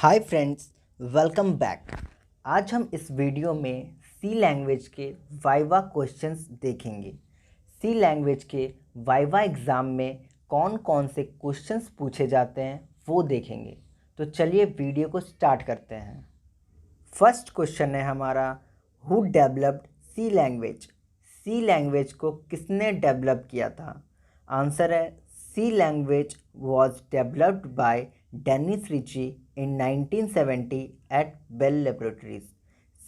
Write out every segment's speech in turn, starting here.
Hi friends, welcome back. आज हम इस वीडियो में सी लैंग्वेज के वाइवा क्वेश्चंस देखेंगे। सी लैंग्वेज के वाइवा एग्ज़ाम में कौन कौन से क्वेश्चंस पूछे जाते हैं वो देखेंगे। तो चलिए वीडियो को स्टार्ट करते हैं। फर्स्ट क्वेश्चन है हमारा, who developed C language. C language को किसने डेवलप किया था? आंसर है C language was developed by Dennis Ritchie in 1970 at Bell laboratories.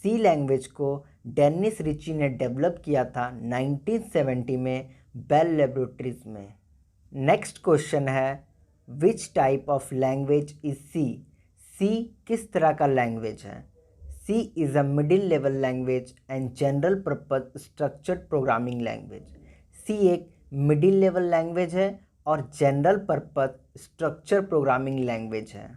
C language को डेनिस रिची ने डेवलप किया था 1970 में बेल लेबोरेटरीज में। नेक्स्ट क्वेश्चन है, which type of language is C. C किस तरह का लैंग्वेज है? C is a middle level language and general purpose structured programming language. सी एक मिडिल लेवल लैंग्वेज है और general purpose structure programming language है।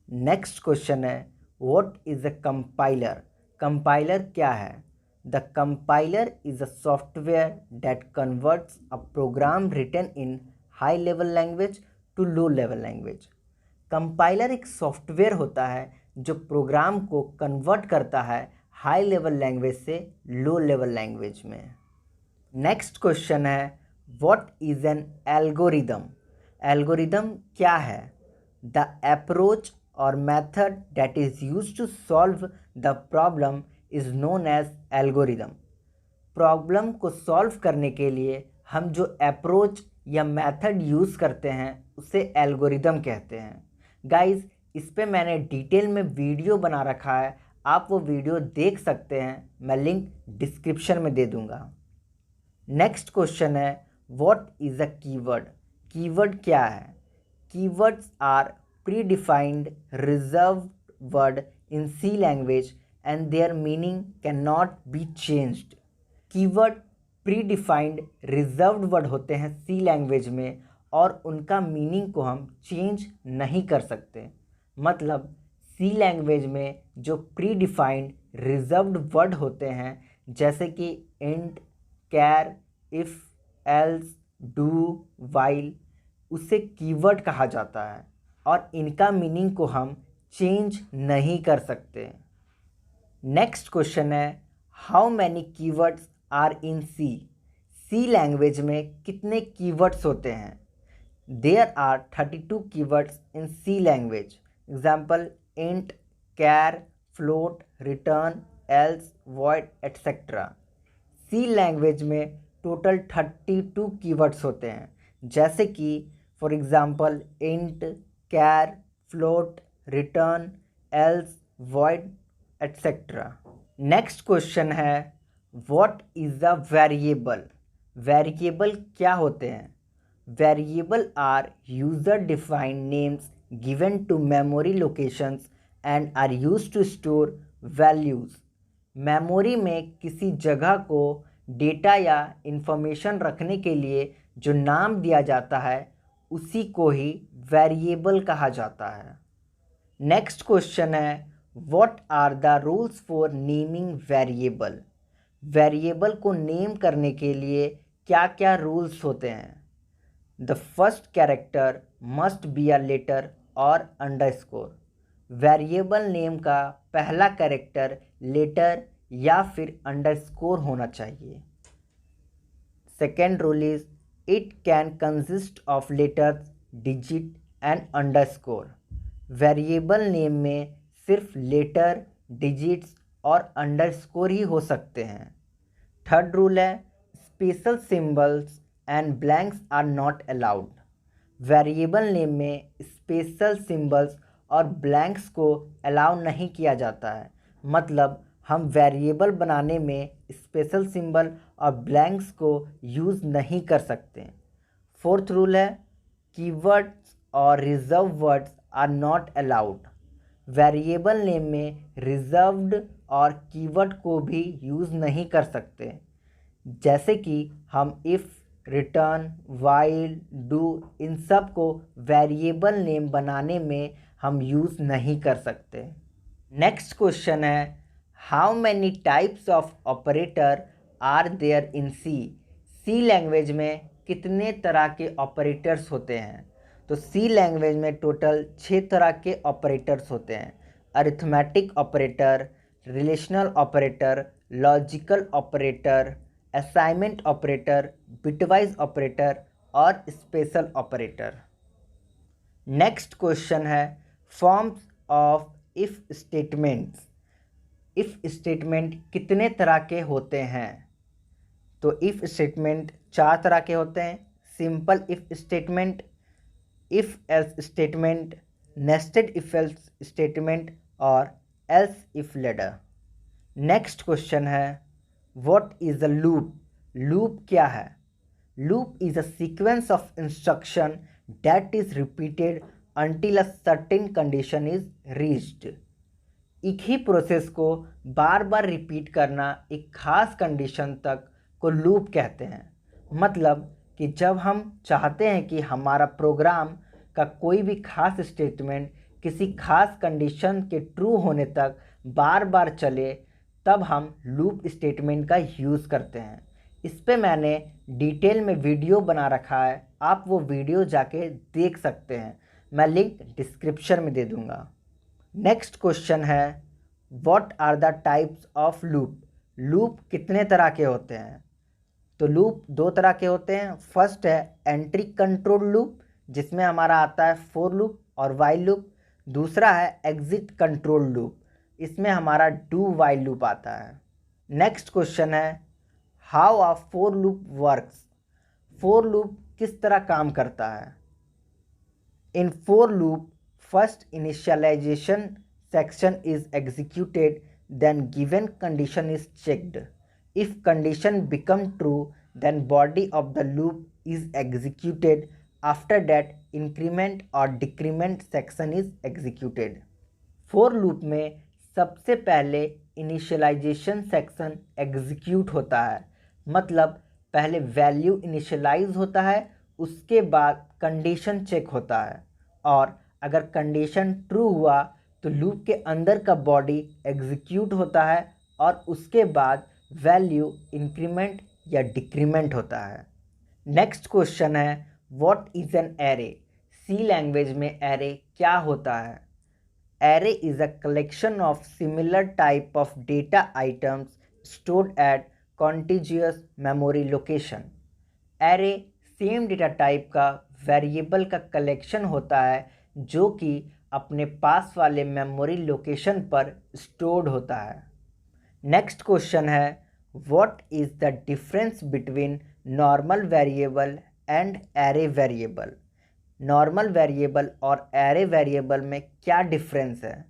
नेक्स्ट क्वेश्चन है, what is a compiler. Compiler क्या है? The compiler is a software that converts a program written in high level language to low level language. Compiler एक software होता है जो programme को convert करता है हाई लेवल लैंग्वेज से लो लेवल लैंग्वेज में। नेक्स्ट क्वेश्चन है, what is an algorithm. Algorithm क्या है? द अप्रोच और method that is used to solve the problem is known as algorithm. Problem को सॉल्व करने के लिए हम जो अप्रोच या मेथड यूज़ करते हैं उसे एल्गोरिदम कहते हैं। गाइस, इस पे मैंने डिटेल में वीडियो बना रखा है, आप वो वीडियो देख सकते हैं, मैं लिंक डिस्क्रिप्शन में दे दूँगा। नेक्स्ट क्वेश्चन है, what is a keyword. Keyword क्या है? Keywords are predefined reserved word in C language and their meaning can not be changed. Keyword predefined reserved word होते हैं सी लैंग्वेज में और उनका मीनिंग को हम चेंज नहीं कर सकते। मतलब सी लैंग्वेज में जो प्री डिफाइंड रिजर्व्ड वर्ड होते हैं जैसे कि int, char, if, else, do, while, उसे कीवर्ड कहा जाता है और इनका मीनिंग को हम चेंज नहीं कर सकते। नेक्स्ट क्वेश्चन है, how many keywords are in C. C language में कितने कीवर्ड्स होते हैं? There are 32 keywords in C language. Example int, char, float, return, else, void etcetera. C language में टोटल 32 कीवर्ड्स होते हैं जैसे कि for example int, char, float, return, else, void etcetera. Next question है, what is a variable. Variable क्या होते हैं? Variable are user defined names given to memory locations and are used to store values. Memory में किसी जगह को data या information रखने के लिए जो नाम दिया जाता है उसी को ही वेरिएबल कहा जाता है। नेक्स्ट क्वेश्चन है, what are the rules for naming variable. Variable को नेम करने के लिए क्या क्या रूल्स होते हैं? The first character must be a letter और अंडरस्कोर। वेरिएबल नेम का पहला कैरेक्टर लेटर या फिर अंडरस्कोर होना चाहिए। Second rule is, it can consist of letters, digit and underscore. Variable name में सिर्फ लेटर, डिजिट्स और अंडरस्कोर ही हो सकते हैं। थर्ड रूल है, special symbols and blanks are not allowed. Variable name में स्पेशल सिंबल्स और ब्लैंक्स को अलाउ नहीं किया जाता है। मतलब हम वेरिएबल बनाने में स्पेशल सिंबल और ब्लैंक्स को यूज़ नहीं कर सकते। फोर्थ रूल है, कीवर्ड्स और reserve words are not allowed. Variable name में रिजर्व्ड और कीवर्ड को भी यूज़ नहीं कर सकते। जैसे कि हम इफ़, रिटर्न, वाइल, डू, इन सब को वेरिएबल नेम बनाने में हम यूज़ नहीं कर सकते। नेक्स्ट क्वेश्चन है, how many types of operator are there in C. C language में कितने तरह के ऑपरेटर्स होते हैं? तो सी लैंग्वेज में टोटल 6 तरह के ऑपरेटर्स होते हैं। Arithmetic operator, relational operator, logical operator, assignment operator, bitwise operator और स्पेशल ऑपरेटर। नेक्स्ट क्वेश्चन है forms of if statements. If statement कितने तरह के होते हैं? तो इफ स्टेटमेंट 4 तरह के होते हैं। Simple if statement, if else statement, nested if else statement और else if ladder. Next question है what is a loop? Loop क्या है? Loop is a sequence of instruction that is repeated until a certain condition is reached। एक ही process को बार बार repeat करना एक खास condition तक को लूप कहते हैं। मतलब कि जब हम चाहते हैं कि हमारा प्रोग्राम का कोई भी खास स्टेटमेंट किसी खास कंडीशन के ट्रू होने तक बार बार चले, तब हम लूप स्टेटमेंट का यूज़ करते हैं। इस पे मैंने डिटेल में वीडियो बना रखा है, आप वो वीडियो जाके देख सकते हैं, मैं लिंक डिस्क्रिप्शन में दे दूंगा। नेक्स्ट क्वेश्चन है what are the types of loop? Loop कितने तरह के होते हैं? तो लूप 2 तरह के होते हैं। फर्स्ट है एंट्री कंट्रोल लूप, जिसमें हमारा आता है फॉर लूप और वाइल लूप। दूसरा है एग्जिट कंट्रोल लूप, इसमें हमारा डू वाइल लूप आता है। नेक्स्ट क्वेश्चन है how a for loop works? For loop किस तरह काम करता है? In for loop, first initialization section is executed, then given condition is checked. If condition become true, then body of the loop is executed. After that, increment or decrement section is executed. For loop में सबसे पहले initialisation section execute होता है। मतलब पहले value initialise होता है, उसके बाद कंडीशन चेक होता है और अगर कंडीशन ट्रू हुआ तो लूप के अंदर का बॉडी एग्जीक्यूट होता है और उसके बाद वैल्यू इंक्रीमेंट या डिक्रीमेंट होता है। नेक्स्ट क्वेश्चन है what is an array? C language में एरे क्या होता है? Array is a collection of similar type of data items stored at contiguous memory location. Array same data type का variable का कलेक्शन होता है जो कि अपने पास वाले मेमोरी लोकेशन पर स्टोर्ड होता है। नेक्स्ट क्वेश्चन है what is the difference between normal variable and array variable? Normal variable और एरे वेरिएबल में क्या डिफरेंस है?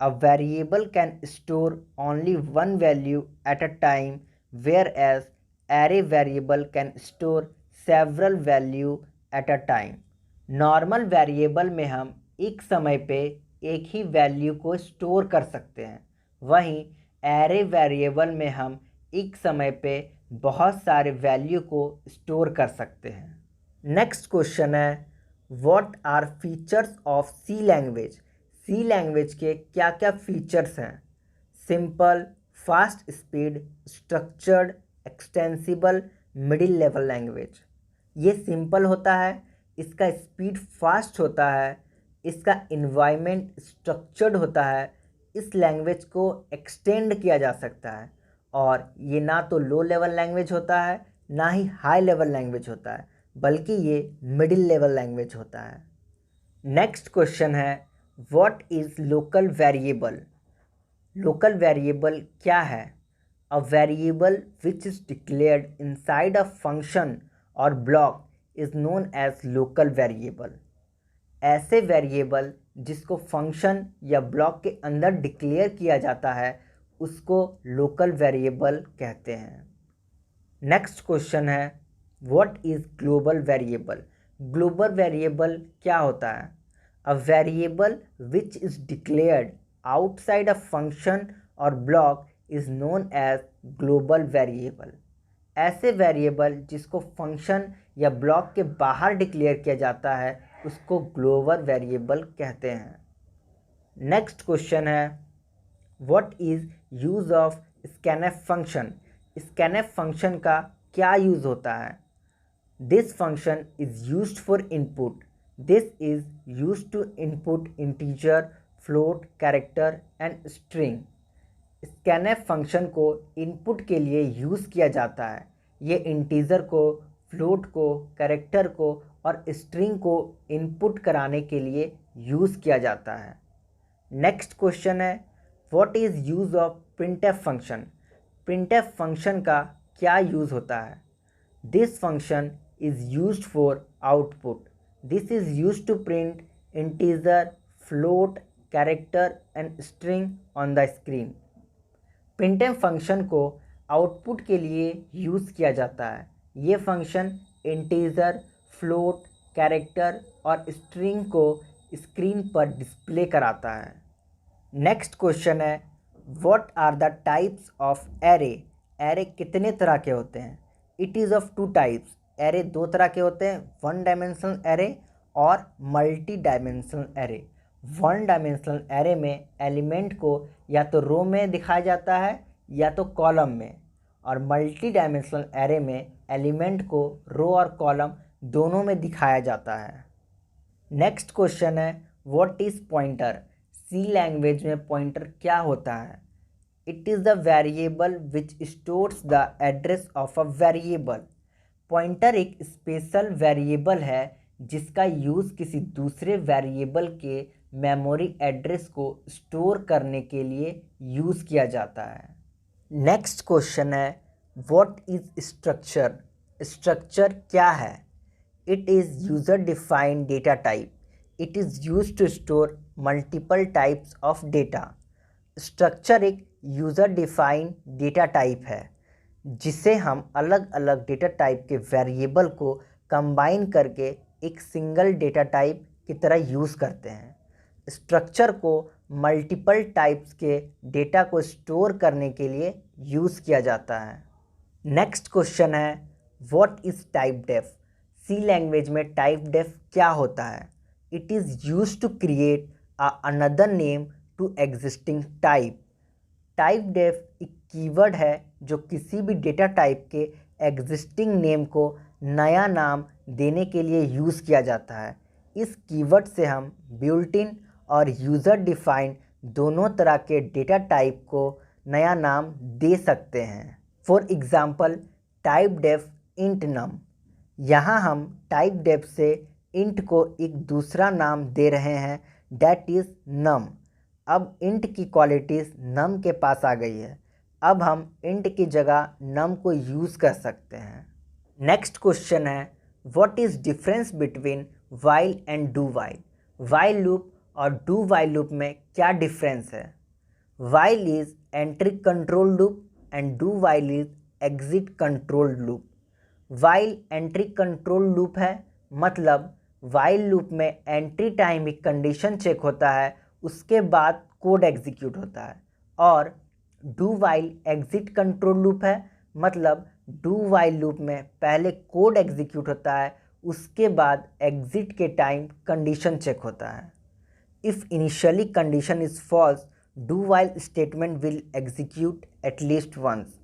A variable can store only one value at a time whereas array variable can store several value at a time. Normal variable में हम एक समय पे एक ही वैल्यू को स्टोर कर सकते हैं, वहीं एरे वेरिएबल में हम एक समय पे बहुत सारे वैल्यू को स्टोर कर सकते हैं। नेक्स्ट क्वेश्चन है what are features of C language? C language के क्या क्या फीचर्स हैं? Simple, fast speed, structured, extensible, middle level language. ये सिंपल होता है, इसका स्पीड फास्ट होता है, इसका इन्वायरमेंट स्ट्रक्चर्ड होता है, इस लैंग्वेज को एक्सटेंड किया जा सकता है और ये ना तो लो लेवल लैंग्वेज होता है ना ही हाई लेवल लैंग्वेज होता है, बल्कि ये मिडिल लेवल लैंग्वेज होता है। नेक्स्ट क्वेश्चन है what is local variable? Local variable क्या है? A variable which is declared inside a function और block is known as local variable. ऐसे वेरिएबल जिसको फंक्शन या ब्लॉक के अंदर डिक्लेयर किया जाता है उसको लोकल वेरिएबल कहते हैं। नेक्स्ट क्वेश्चन है what is global variable? Global variable क्या होता है? A variable which is declared outside a function और block is known as global variable. ऐसे वेरिएबल जिसको फंक्शन या ब्लॉक के बाहर डिक्लेयर किया जाता है उसको ग्लोबल वेरिएबल कहते हैं। नेक्स्ट क्वेश्चन है what is use of scanf function? Scanf function का क्या यूज़ होता है? This function is used for input this is use to input integer, float, character and string. Scanf function को input के लिए यूज़ किया जाता है। ये इंटीजर को, फ्लोट को, कैरेक्टर को और स्ट्रिंग को इनपुट कराने के लिए यूज़ किया जाता है। नेक्स्ट क्वेश्चन है, what is use of printf function. Printf function का क्या यूज़ होता है? This function is used for output. This is used to print integer, float, character and string on the screen. Printf function को output के लिए use किया जाता है। ये फंक्शन इंटीजर, फ्लोट, कैरेक्टर और स्ट्रिंग को स्क्रीन पर डिस्प्ले कराता है। नेक्स्ट क्वेश्चन है, what are the types of array. Array कितने तरह के होते हैं? It is of two types. Array दो तरह के होते हैं, वन डायमेंशनल एरे और multi dimensional array. One dimensional array में एलिमेंट को या तो रो में दिखाया जाता है या तो कॉलम में, और मल्टी डायमेंशनल एरे में एलिमेंट को रो और कॉलम दोनों में दिखाया जाता है। नेक्स्ट क्वेश्चन है, what is pointer. C language में पॉइंटर क्या होता है? It is the variable which stores the address of a variable. Pointer एक स्पेशल वेरिएबल है जिसका यूज़ किसी दूसरे वेरिएबल के मेमोरी एड्रेस को स्टोर करने के लिए यूज़ किया जाता है। नेक्स्ट क्वेश्चन है, व्हाट इज़ स्ट्रक्चर। स्ट्रक्चर क्या है? It is user defined data type. It is used to store multiple types of data. Structure एक यूज़र डिफाइंड डेटा टाइप है जिसे हम अलग अलग डेटा टाइप के वेरिएबल को कंबाइन करके एक सिंगल डेटा टाइप की तरह यूज़ करते हैं। स्ट्रक्चर को मल्टीपल टाइप्स के डेटा को स्टोर करने के लिए यूज़ किया जाता है। नेक्स्ट क्वेश्चन है, what is typedef. C language में टाइप डेफ क्या होता है? It is used to create another name to existing type. Typedef एक कीवर्ड है जो किसी भी डेटा टाइप के एग्जिस्टिंग नेम को नया नाम देने के लिए यूज़ किया जाता है। इस कीवर्ड से हम बिल्ट इन और यूज़र डिफाइंड दोनों तरह के डेटा टाइप को नया नाम दे सकते हैं। For example, typedef int num. यहाँ हम टाइप डेफ से इंट को एक दूसरा नाम दे रहे हैं, डैट इज़ नम। अब इंट की क्वालिटीज़ नम के पास आ गई है। अब हम इंट की जगह नम को यूज़ कर सकते हैं। नेक्स्ट क्वेश्चन है, what is difference between while and do while. While loop और डू वाइल लूप में क्या डिफरेंस है? While is entry control loop and do while is exit control loop. While entry control loop है, मतलब while loop में entry time एक condition check होता है, उसके बाद कोड एग्जीक्यूट होता है। और do while exit control loop है, मतलब डू वाइल लूप में पहले कोड एग्जीक्यूट होता है, उसके बाद एग्जिट के टाइम कंडीशन चेक होता है। If initially condition is false, do while statement will execute at least once.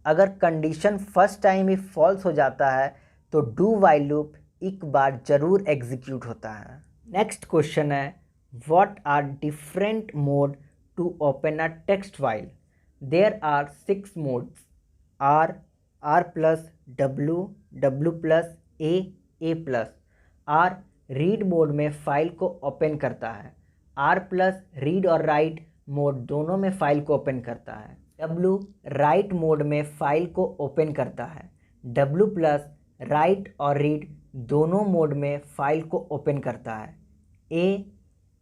अगर कंडीशन फर्स्ट टाइम ही फॉल्स हो जाता है तो डू वाइल लूप एक बार ज़रूर एग्जीक्यूट होता है। नेक्स्ट क्वेश्चन है, what are different mode to open a text file. There are 6 modes, R, R plus, W, W plus, A plus. R read mode में फ़ाइल को ओपन करता है। R plus read और write mode दोनों में file को open करता है। डब्ल्यू राइट मोड में फ़ाइल को ओपन करता है। डब्ल्यू प्लस राइट और रीड दोनों मोड में फ़ाइल को ओपन करता है। ए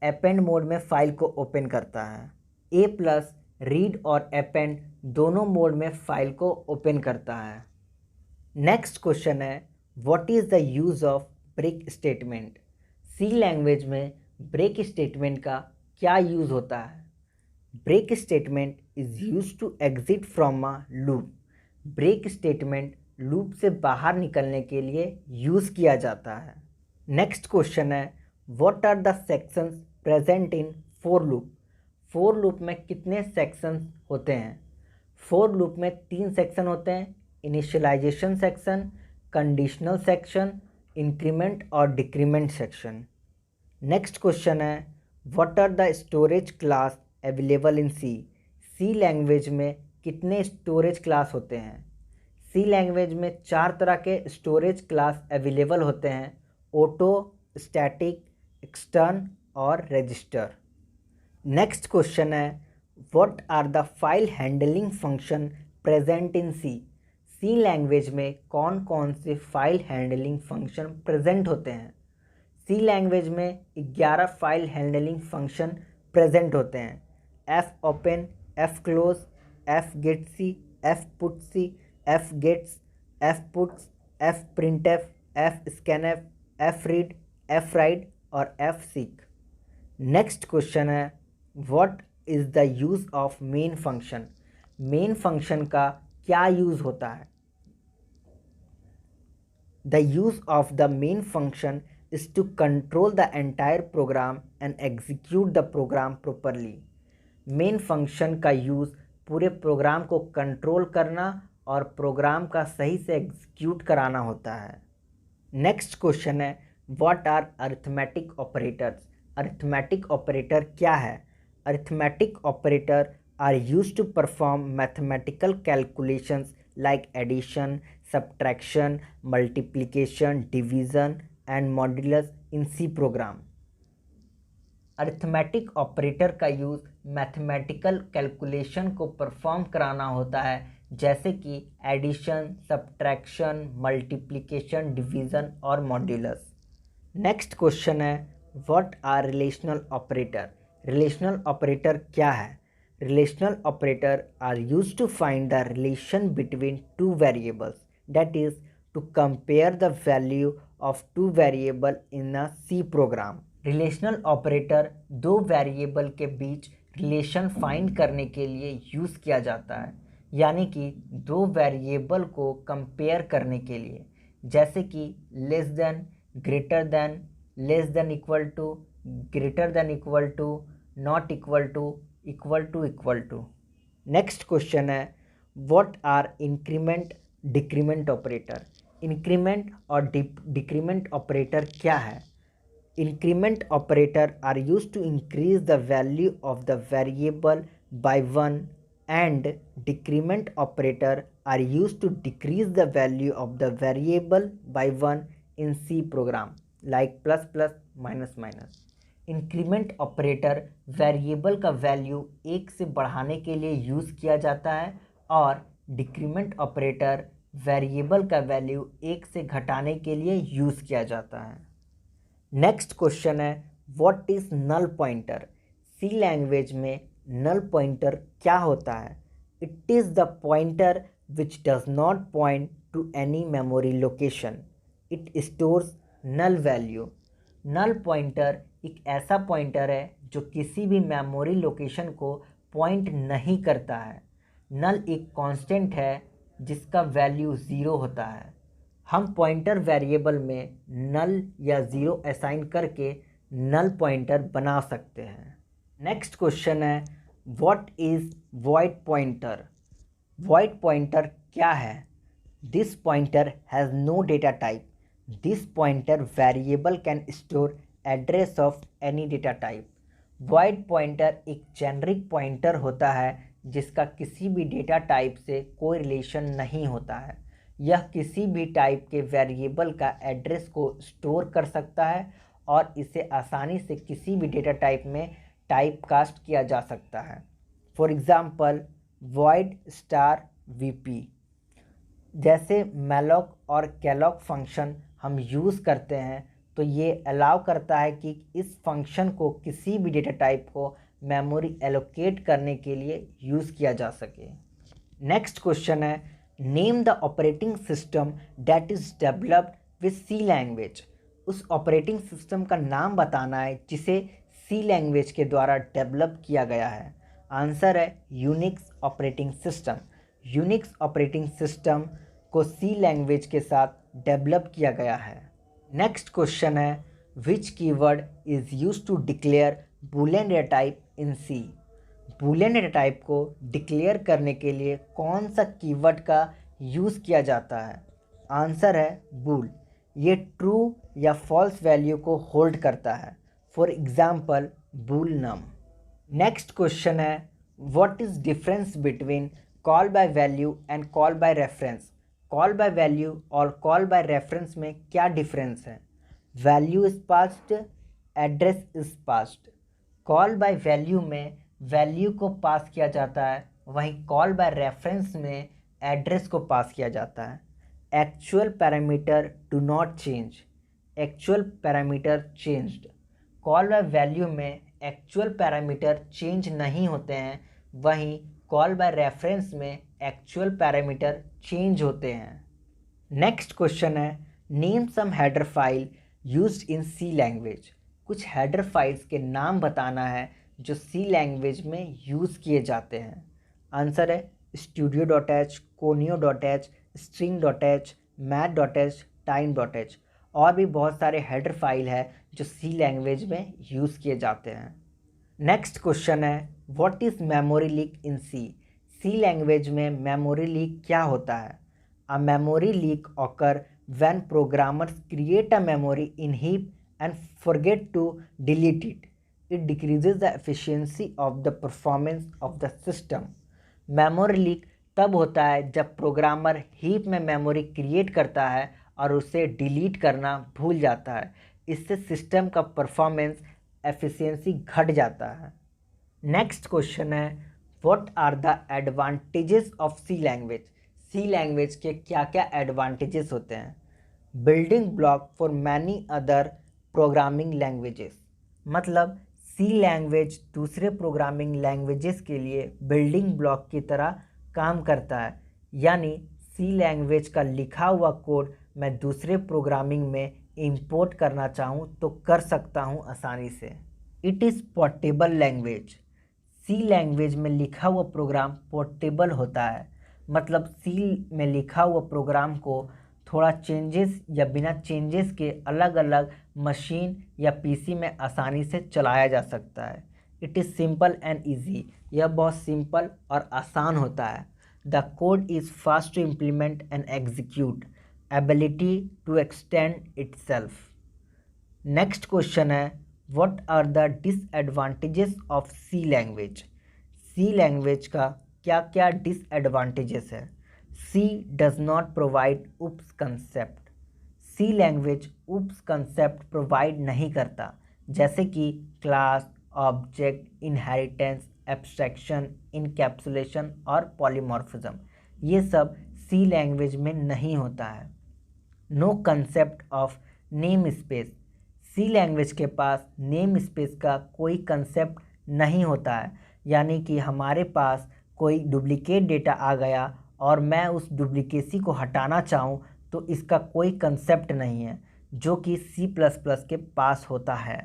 अपेंड मोड में फ़ाइल को ओपन करता है। ए प्लस रीड और अपेंड दोनों मोड में फ़ाइल को ओपन करता है। नेक्स्ट क्वेश्चन है, what is the use of break statement. C language में ब्रेक स्टेटमेंट का क्या यूज़ होता है? Break statement is use to exit from a loop. Break statement loop से बाहर निकलने के लिए यूज़ किया जाता है। नेक्स्ट क्वेश्चन है, what are the sections present in for loop. For loop में कितने सेक्शंस होते हैं? फोर लूप में 3 सेक्शन होते हैं, initialization section, conditional section, increment और डिक्रीमेंट सेक्शन। नेक्स्ट क्वेश्चन है what are the storage class available in C. C language में कितने स्टोरेज क्लास होते हैं? सी लैंग्वेज में 4 तरह के स्टोरेज क्लास अवेलेबल होते हैं, ऑटो, स्टैटिक, एक्सटर्न और रजिस्टर। नेक्स्ट क्वेश्चन है what are the file handling function present in C. C language में कौन कौन से फाइल हैंडलिंग फंक्शन प्रेजेंट होते हैं? सी लैंग्वेज में 11 फाइल हैंडलिंग फंक्शन प्रेजेंट होते हैं। F open, F close, F get C, F put C, F gets, F puts, F printf, F scanf, F read, F write और F seek. Next question है what is the use of main function. Main function का क्या use होता है? The use of the main function is to control the entire program and execute the program properly। Main function का use पूरे programme को control करना और programme का सही से एग्जीक्यूट कराना होता है। नेक्स्ट क्वेश्चन है what are arithmetic operators. Arithmetic operator क्या है? Arithmetic operator are used to perform mathematical calculations like addition, subtraction, multiplication, division and modulus in C program. Arithmetic operator का यूज़ मैथमेटिकल कैलकुलेशन को perform कराना होता है, जैसे कि एडिशन, सब्ट्रैक्शन, मल्टीप्लिकेशन, डिवीज़न और मॉड्यूलस। नेक्स्ट क्वेश्चन है what are relational operator. Relational operator क्या है? Relational operator are used to find the relation between two variables, that is to compare the value of two variable in a C program। Relational operator दो variable के बीच relation find करने के लिए use किया जाता है, यानी कि दो वेरिएबल को कंपेयर करने के लिए, जैसे कि less than, greater than, less than equal to, greater than equal to, not equal to, equal to, equal to. Next question है what are increment decrement operator. Increment और डिक्रीमेंट ऑपरेटर क्या है? Increment operator are used to increase the value of the variable by 1 and decrement operator are used to decrease the value of the variable by 1 in C program like plus plus, minus minus. Increment operator variable का value 1 से बढ़ाने के लिए use किया जाता है और decrement operator variable का वैल्यू 1 से घटाने के लिए यूज़ किया जाता है। नेक्स्ट क्वेश्चन है what is null pointer. C language में नल पॉइंटर क्या होता है? It is the pointer which does not point to any memory location, it stores null value. Null pointer एक ऐसा पॉइंटर है जो किसी भी मेमोरी लोकेशन को पॉइंट नहीं करता है। नल एक कांस्टेंट है जिसका वैल्यू 0 होता है। हम पॉइंटर वेरिएबल में नल या 0 असाइन करके नल पॉइंटर बना सकते हैं। नेक्स्ट क्वेश्चन है what is void pointer. Void pointer क्या है? This pointer has no data type. This pointer variable can store address of any data type. Void pointer एक जेनरिक पॉइंटर होता है जिसका किसी भी डेटा टाइप से कोई रिलेशन नहीं होता है। यह किसी भी टाइप के वेरिएबल का एड्रेस को स्टोर कर सकता है और इसे आसानी से किसी भी डेटा टाइप में टाइप कास्ट किया जा सकता है। For example void star VP जैसे मैलॉक और कैलॉक फंक्शन हम यूज़ करते हैं, तो ये अलाउ करता है कि इस फंक्शन को किसी भी डेटा टाइप को मेमोरी एलोकेट करने के लिए यूज़ किया जा सके। नेक्स्ट क्वेश्चन है name the operating system that is developed with C language. उस ऑपरेटिंग सिस्टम का नाम बताना है जिसे सी लैंग्वेज के द्वारा डेवलप किया गया है। आंसर है Unix operating system. Unix operating system को सी लैंग्वेज के साथ डेवलप किया गया है। नेक्स्ट क्वेश्चन है which keyword is used to declare boolean data type in C. Boolean data type को डिक्लेयर करने के लिए कौन सा कीवर्ड का यूज़ किया जाता है? आंसर है बूल। ये ट्रू या फॉल्स वैल्यू को होल्ड करता है। For example bool num। Next question है what is difference between call by value and call by reference. Call by value और कॉल बाय रेफरेंस में क्या डिफरेंस है? Value is passed, address is passed. Call by value में value को pass किया जाता है, वहीं कॉल बाय रेफरेंस में एड्रेस को पास किया जाता है। Actual parameter do not change, actual parameter changed. Call by value में एक्चुअल पैरामीटर चेंज नहीं होते हैं, वहीं कॉल बाय रेफरेंस में एक्चुअल पैरामीटर चेंज होते हैं। नेक्स्ट क्वेश्चन है name some header file used in C language. कुछ हेडर फाइल्स के नाम बताना है जो सी लैंग्वेज में यूज़ किए जाते हैं। आंसर है studio.h, conio.h, string.h, math.h, time.h। और भी बहुत सारे हेडर फाइल है जो सी लैंग्वेज में यूज़ किए जाते हैं। नेक्स्ट क्वेश्चन है what is memory leak in C. C language में मेमोरी लीक क्या होता है? A memory leak occur when programmers create a memory in heap and forget to delete it. It decreases the efficiency of the performance of the system. Memory leak तब होता है जब programmer heap में memory create करता है और उसे delete करना भूल जाता है। इससे सिस्टम का परफॉर्मेंस एफिशिएंसी घट जाता है। नेक्स्ट क्वेश्चन है what are the advantages of C language. C language के क्या क्या एडवांटेजेस होते हैं? Building block for many other programming languages. मतलब सी लैंग्वेज दूसरे प्रोग्रामिंग लैंग्वेजेस के लिए बिल्डिंग ब्लॉक की तरह काम करता है, यानी सी लैंग्वेज का लिखा हुआ कोड मैं दूसरे प्रोग्रामिंग में इंपोर्ट करना चाहूँ तो कर सकता हूँ आसानी से। It is portable language. C language में लिखा हुआ प्रोग्राम पोर्टेबल होता है, मतलब सी में लिखा हुआ प्रोग्राम को थोड़ा चेंजेस या बिना चेंजेस के अलग अलग मशीन या पीसी में आसानी से चलाया जा सकता है। It is simple and easy. यह बहुत सिंपल और आसान होता है। The code is fast to implement and execute, ability to extend itself. Next question है what are the disadvantages of C language. C language का क्या क्या डिसएडवांटेजेस है? C does not provide oops concept. C language oops concept provide नहीं करता, जैसे कि class, object, inheritance, abstraction, encapsulation और पॉलीमॉर्फिज्म। ये सब सी लैंग्वेज में नहीं होता है। No concept of name space. C language के पास नेम स्पेस का कोई कंसेप्ट नहीं होता है, यानी कि हमारे पास कोई डुप्लीकेट डेटा आ गया और मैं उस डुप्लीकेसी को हटाना चाहूँ तो इसका कोई कंसेप्ट नहीं है, जो कि सी प्लस प्लस के पास होता है।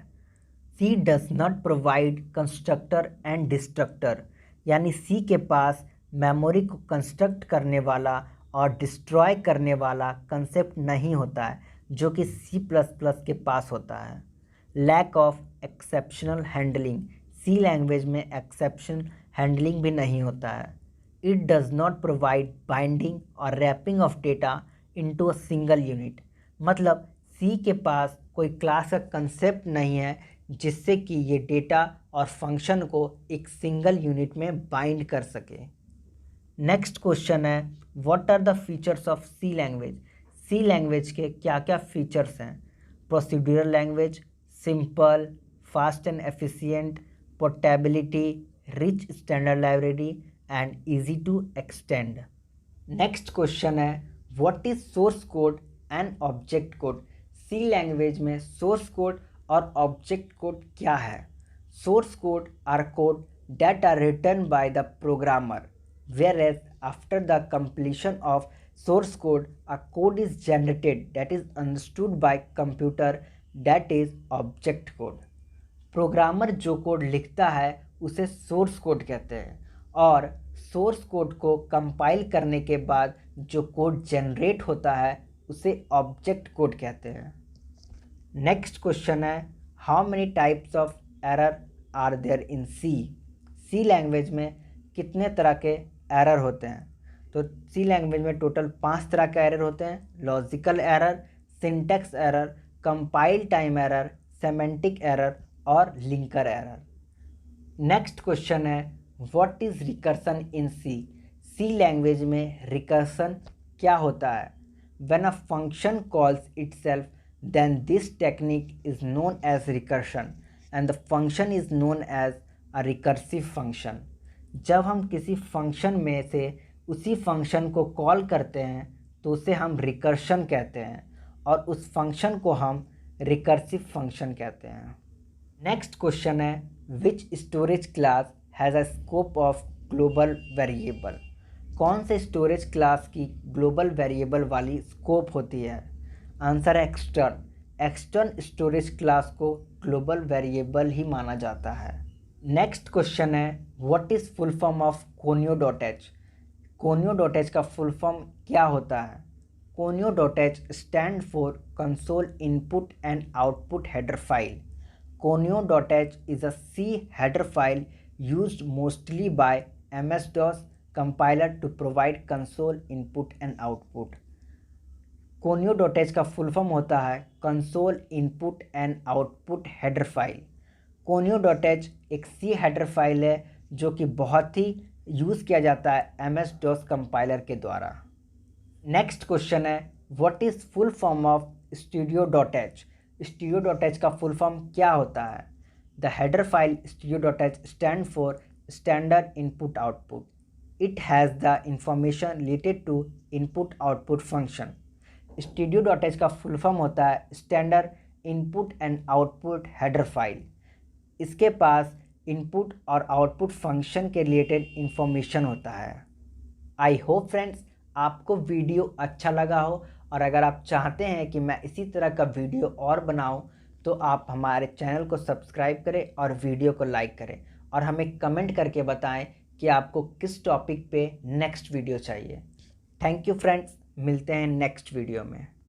C does not provide constructor and destructor, यानी सी के पास मेमोरी को कंस्ट्रक्ट करने वाला और डिस्ट्रॉय करने वाला कंसेप्ट नहीं होता है, जो कि सी प्लस प्लस के पास होता है। Lack of exceptional handling. C language में एक्सेप्शन हैंडलिंग भी नहीं होता है। It does not provide binding और wrapping of data into a single unit. मतलब सी के पास कोई क्लास का कंसेप्ट नहीं है जिससे कि ये डेटा और फंक्शन को एक सिंगल यूनिट में बाइंड कर सके। नेक्स्ट क्वेश्चन है what are the features of C language. C language के क्या क्या फीचर्स हैं? Procedural language, simple, fast and efficient, portability, rich standard library and easy to extend. Next question है what is source code and object code. C language में source code और object code क्या है? Source code are code that are written by the programmer, whereas after the completion of source code a code is generated that is understood by computer, that is object code। Programmer जो code लिखता है उसे source code कहते हैं और source code को compile करने के बाद जो कोड जनरेट होता है उसे ऑब्जेक्ट कोड कहते हैं। नेक्स्ट क्वेश्चन है how many types of error are there in C. C language में कितने तरह के एरर होते हैं? तो सी लैंग्वेज में टोटल 5 तरह के एरर होते हैं। Logical error, syntax error, compile time error, semantic error और लिंकर एरर। नेक्स्ट क्वेश्चन है what is recursion in C. C language में रिकर्सन क्या होता है? When a function calls itself then this technique is known as recursion and the function is known as a recursive function. जब हम किसी function में से उसी फंक्शन को कॉल करते हैं तो उसे हम रिकर्शन कहते हैं और उस फंक्शन को हम रिकर्सिव फंक्शन कहते हैं। नेक्स्ट क्वेश्चन है which storage class has a scope of global variable. कौन से स्टोरेज क्लास की ग्लोबल वेरिएबल वाली स्कोप होती है? आंसर है एक्सटर्न। एक्सटर्न स्टोरेज क्लास को ग्लोबल वेरिएबल ही माना जाता है। नेक्स्ट क्वेश्चन है what is full form of conio dot h. Conio dot h का फुल फॉर्म क्या होता है? Conio dot h stand for console input and output header file. Conio.h is a C header file used mostly by MS-DOS compiler to provide console input and output. Conio.h का full form होता है console input and output header file. Conio.h एक C header file है जो कि बहुत ही use किया जाता है MS-DOS कंपाइलर के द्वारा। नेक्स्ट क्वेश्चन है what is full form of Studio.h। Studio.h का फुल फॉर्म क्या होता है? The header file Studio.h stand for standard input output. It has the information related to input output function. Studio.h का full form होता है standard input and output header file. इसके पास input और आउटपुट फंक्शन के रिलेटेड इंफॉर्मेशन होता है। I hope friends आपको वीडियो अच्छा लगा हो और अगर आप चाहते हैं कि मैं इसी तरह का वीडियो और बनाऊं तो आप हमारे चैनल को सब्सक्राइब करें और वीडियो को लाइक करें और हमें कमेंट करके बताएं कि आपको किस टॉपिक पे नेक्स्ट वीडियो चाहिए। थैंक यू फ्रेंड्स, मिलते हैं नेक्स्ट वीडियो में।